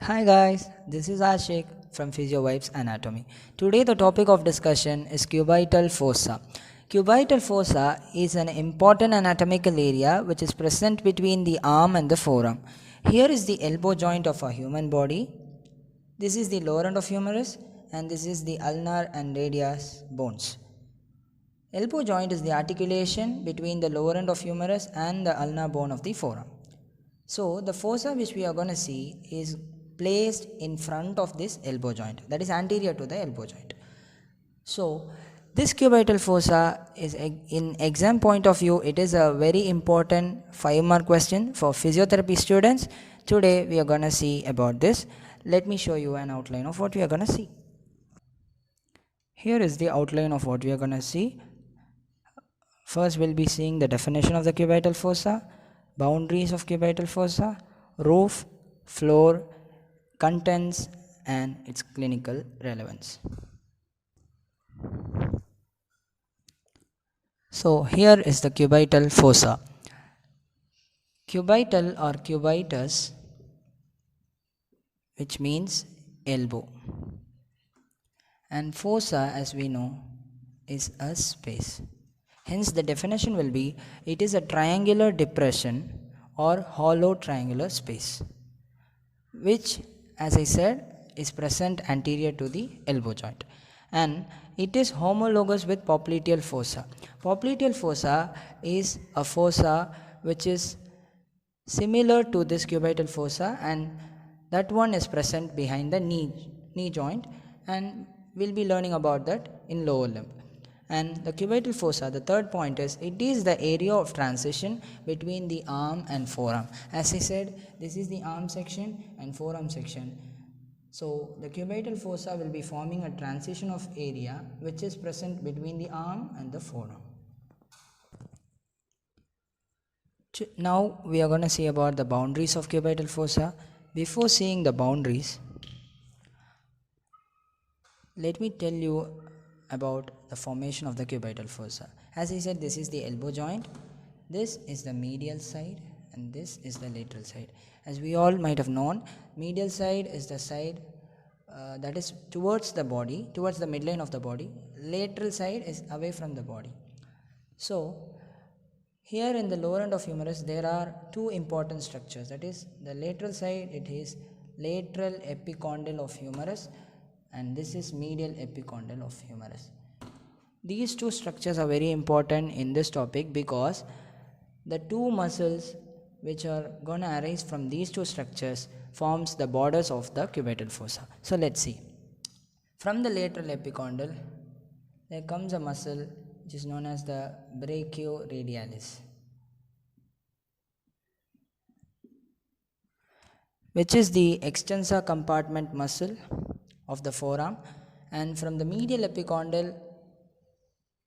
Hi guys, this is Ashik from PhysioVibes Anatomy. Today the topic of discussion is cubital fossa. Cubital fossa is an important anatomical area which is present between the arm and the forearm. Here is the elbow joint of a human body. This is the lower end of humerus and this is the ulnar and radius bones. Elbow joint is the articulation between the lower end of humerus and the ulnar bone of the forearm. So the fossa which we are going to see is placed in front of this elbow joint, that is anterior to the elbow joint. So this cubital fossa is, in exam point of view, it is a very important 5-mark question for physiotherapy students. Today we are going to see about this. Let me show you an outline of what we are going to see. Here is the outline of what we are going to see. First we'll be seeing the definition of the cubital fossa, boundaries of cubital fossa, roof, floor, contents and its clinical relevance. So here is the cubital fossa. Cubital or cubitus, which means elbow, and fossa, as we know, is a space. Hence the definition will be, it is a triangular depression or hollow triangular space, which, as I said, is present anterior to the elbow joint, and it is homologous with popliteal fossa. Popliteal fossa is a fossa which is similar to this cubital fossa, and that one is present behind the knee joint, and we'll be learning about that in lower limb. And the cubital fossa, the third point is, it is the area of transition between the arm and forearm. As I said, this is the arm section and forearm section. So the cubital fossa will be forming a transition of area which is present between the arm and the forearm. Now we are going to see about the boundaries of cubital fossa. Before seeing the boundaries, let me tell you about the formation of the cubital fossa. As I said, this is the elbow joint, this is the medial side, and this is the lateral side. As we all might have known, medial side is the side that is towards the body, towards the midline of the body. Lateral side is away from the body. So here in the lower end of humerus there are two important structures, that is the lateral side, it is lateral epicondyle of humerus, and this is medial epicondyle of humerus. These two structures are very important in this topic because the two muscles which are going to arise from these two structures forms the borders of the cubital fossa. So let's see. From the lateral epicondyle there comes a muscle which is known as the brachioradialis, which is the extensor compartment muscle of the forearm, and from the medial epicondyle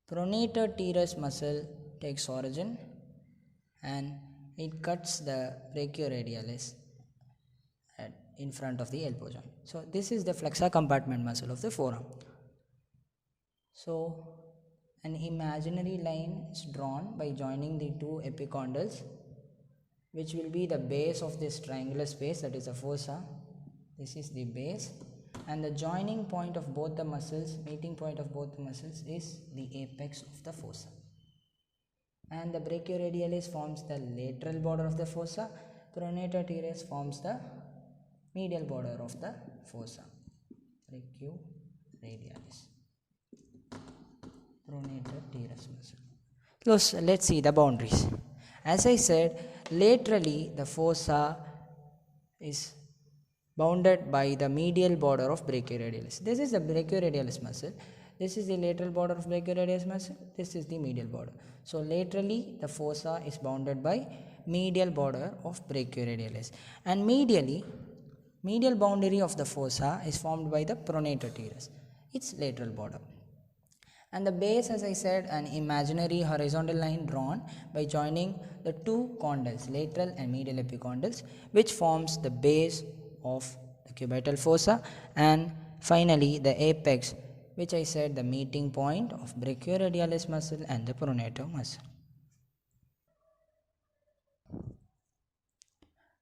pronator teres muscle takes origin and it cuts the brachioradialis in front of the elbow joint. So this is the flexor compartment muscle of the forearm. So an imaginary line is drawn by joining the two epicondyles, which will be the base of this triangular space, that is the fossa. This is the base, and the joining point of both the muscles, meeting point of both the muscles, is the apex of the fossa. And the brachioradialis forms the lateral border of the fossa, pronator teres forms the medial border of the fossa. Brachioradialis, pronator teres muscle. So let's see the boundaries. As I said, laterally the fossa is bounded by the medial border of brachioradialis. This is the brachioradialis muscle, this is the lateral border of brachioradialis muscle, this is the medial border. So laterally the fossa is bounded by medial border of brachioradialis, and medially, medial boundary of the fossa is formed by the pronator teres, its lateral border. And the base, as I said, an imaginary horizontal line drawn by joining the two condyles, lateral and medial epicondyles, which forms the base of the cubital fossa, and finally the apex, which I said the meeting point of brachioradialis muscle and the pronator muscle.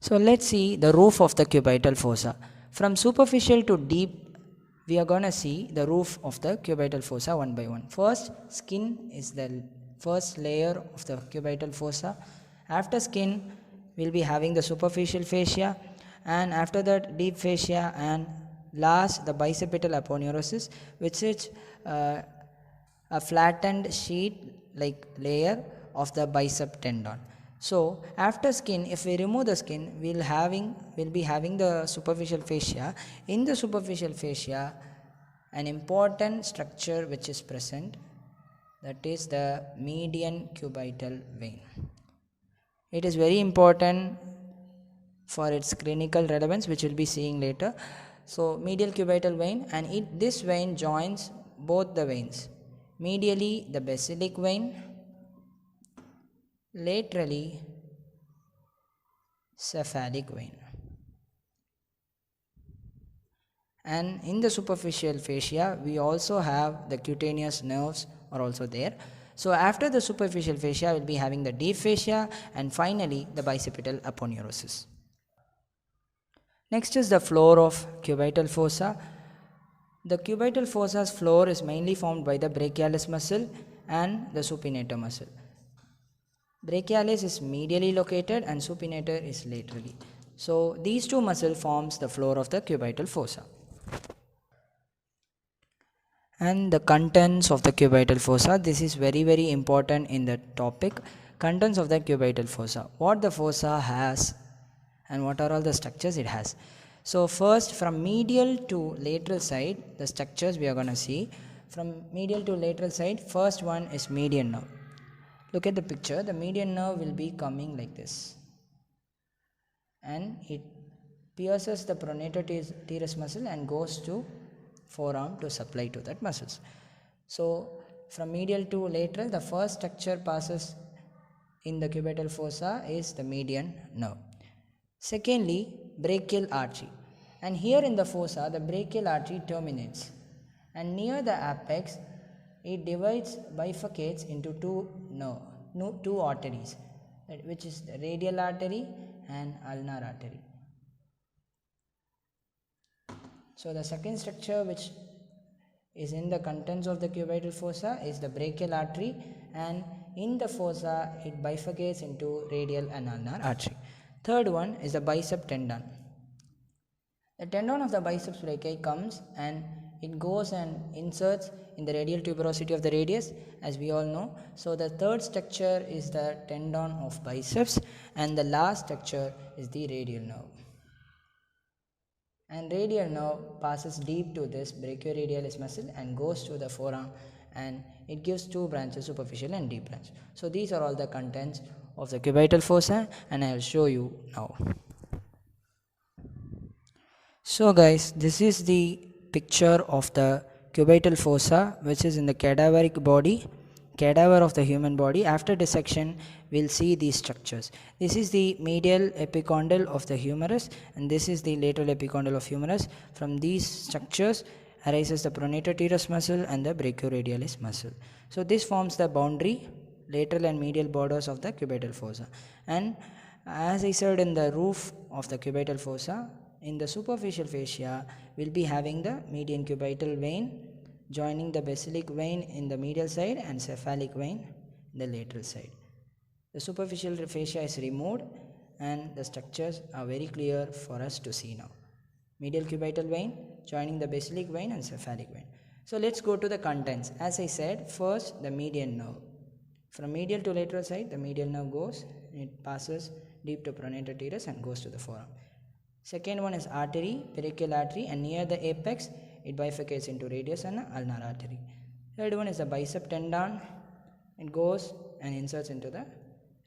So let's see the roof of the cubital fossa. From superficial to deep, we are going to see the roof of the cubital fossa one by one. First, skin is the first layer of the cubital fossa. After skin, we'll be having the superficial fascia, and after that deep fascia, and last the bicipital aponeurosis, which is a flattened sheet like layer of the bicep tendon. So after skin, if we remove the skin, we'll be having the superficial fascia. In the superficial fascia, an important structure which is present, that is the median cubital vein. It is very important for its clinical relevance, which we'll be seeing later. So medial cubital vein, and this vein joins both the veins. Medially the basilic vein, laterally cephalic vein. And in the superficial fascia, we also have the cutaneous nerves are also there. So after the superficial fascia, we'll be having the deep fascia, and finally the bicipital aponeurosis. Next is the floor of cubital fossa. The cubital fossa's floor is mainly formed by the brachialis muscle and the supinator muscle. Brachialis is medially located and supinator is laterally. So these two muscles forms the floor of the cubital fossa. And the contents of the cubital fossa, this is very important in the topic. Contents of the cubital fossa, what the fossa has and what are all the structures it has. So first, from medial to lateral side, the structures we are going to see. From medial to lateral side, first one is median nerve. Look at the picture. The median nerve will be coming like this, and it pierces the pronator teres muscle and goes to forearm to supply to that muscles. So from medial to lateral, the first structure passes in the cubital fossa is the median nerve. Secondly, brachial artery, and here in the fossa the brachial artery terminates, and near the apex it bifurcates into two arteries, which is the radial artery and ulnar artery. So the second structure which is in the contents of the cubital fossa is the brachial artery, and in the fossa it bifurcates into radial and ulnar artery. Third one is the bicep tendon. The tendon of the biceps brachii comes and it goes and inserts in the radial tuberosity of the radius, as we all know. So the third structure is the tendon of biceps, and the last structure is the radial nerve. And radial nerve passes deep to this brachioradialis muscle and goes to the forearm, and it gives two branches, superficial and deep branch. So these are all the contents of the cubital fossa, and I will show you now. So guys, this is the picture of the cubital fossa, which is in the cadaver of the human body. After dissection, we'll see these structures. This is the medial epicondyle of the humerus, and this is the lateral epicondyle of humerus. From these structures arises the pronator teres muscle and the brachioradialis muscle. So this forms the boundary, lateral and medial borders of the cubital fossa. And as I said, in the roof of the cubital fossa, in the superficial fascia, we'll be having the median cubital vein joining the basilic vein in the medial side and cephalic vein in the lateral side. The superficial fascia is removed, and the structures are very clear for us to see now. Medial cubital vein joining the basilic vein and cephalic vein. So let's go to the contents. As I said, first the median nerve. From medial to lateral side, the medial nerve goes, it passes deep to pronator teres and goes to the forearm. Second one is artery, brachial artery, and near the apex it bifurcates into radius and ulnar artery. Third one is the bicep tendon, it goes and inserts into the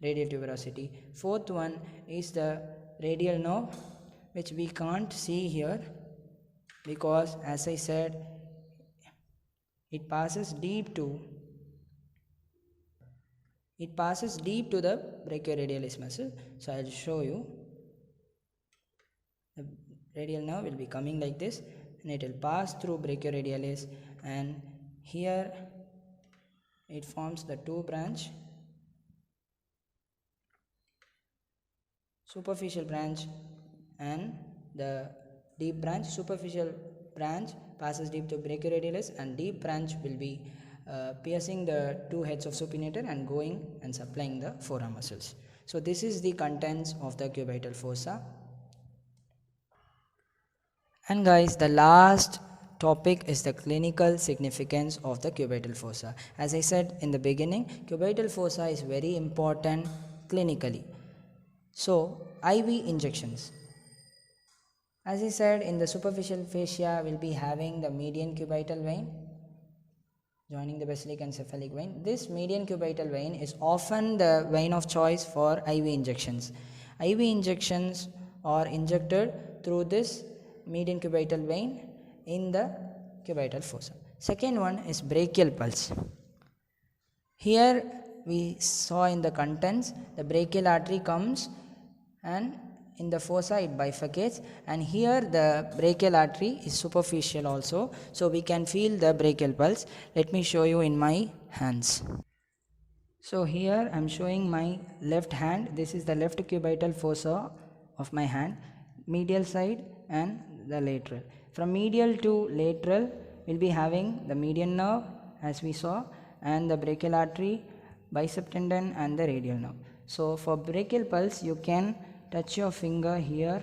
radial tuberosity. Fourth one is the radial nerve, which we can't see here because, as I said, it passes deep to the brachioradialis muscle. So I will show you. The radial nerve will be coming like this, and it will pass through brachioradialis, and here it forms the two branch, superficial branch and the deep branch, superficial branch passes deep to brachioradialis, and deep branch will be piercing the two heads of supinator and going and supplying the forearm muscles. So this is the contents of the cubital fossa. And guys, the last topic is the clinical significance of the cubital fossa. As I said in the beginning, cubital fossa is very important clinically. So IV injections. As I said, in the superficial fascia, we'll be having the median cubital vein joining the basilic and cephalic vein. This median cubital vein is often the vein of choice for IV injections. IV injections are injected through this median cubital vein in the cubital fossa. Second one is brachial pulse. Here we saw in the contents, the brachial artery comes and in the fossa it bifurcates, and here the brachial artery is superficial also, so we can feel the brachial pulse. Let me show you in my hands. So here I am showing my left hand. This is the left cubital fossa of my hand, medial side and the lateral. From medial to lateral we'll be having the median nerve as we saw, and the brachial artery, bicep tendon and the radial nerve. So for brachial pulse you can touch your finger here,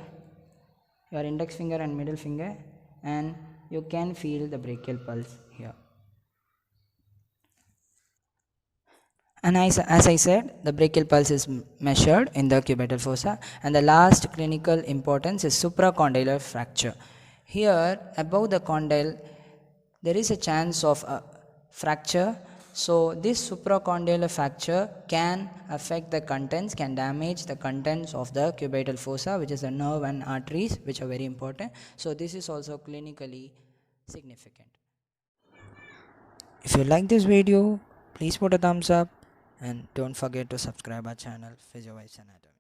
your index finger and middle finger, and you can feel the brachial pulse here. And as I said, the brachial pulse is measured in the cubital fossa. And the last clinical importance is supracondylar fracture. Here above the condyle there is a chance of a fracture. So this supracondylar fracture can affect the contents, can damage the contents of the cubital fossa, which is the nerve and arteries, which are very important. So this is also clinically significant. If you like this video, please put a thumbs up and don't forget to subscribe our channel, PhysioWise Anatomy.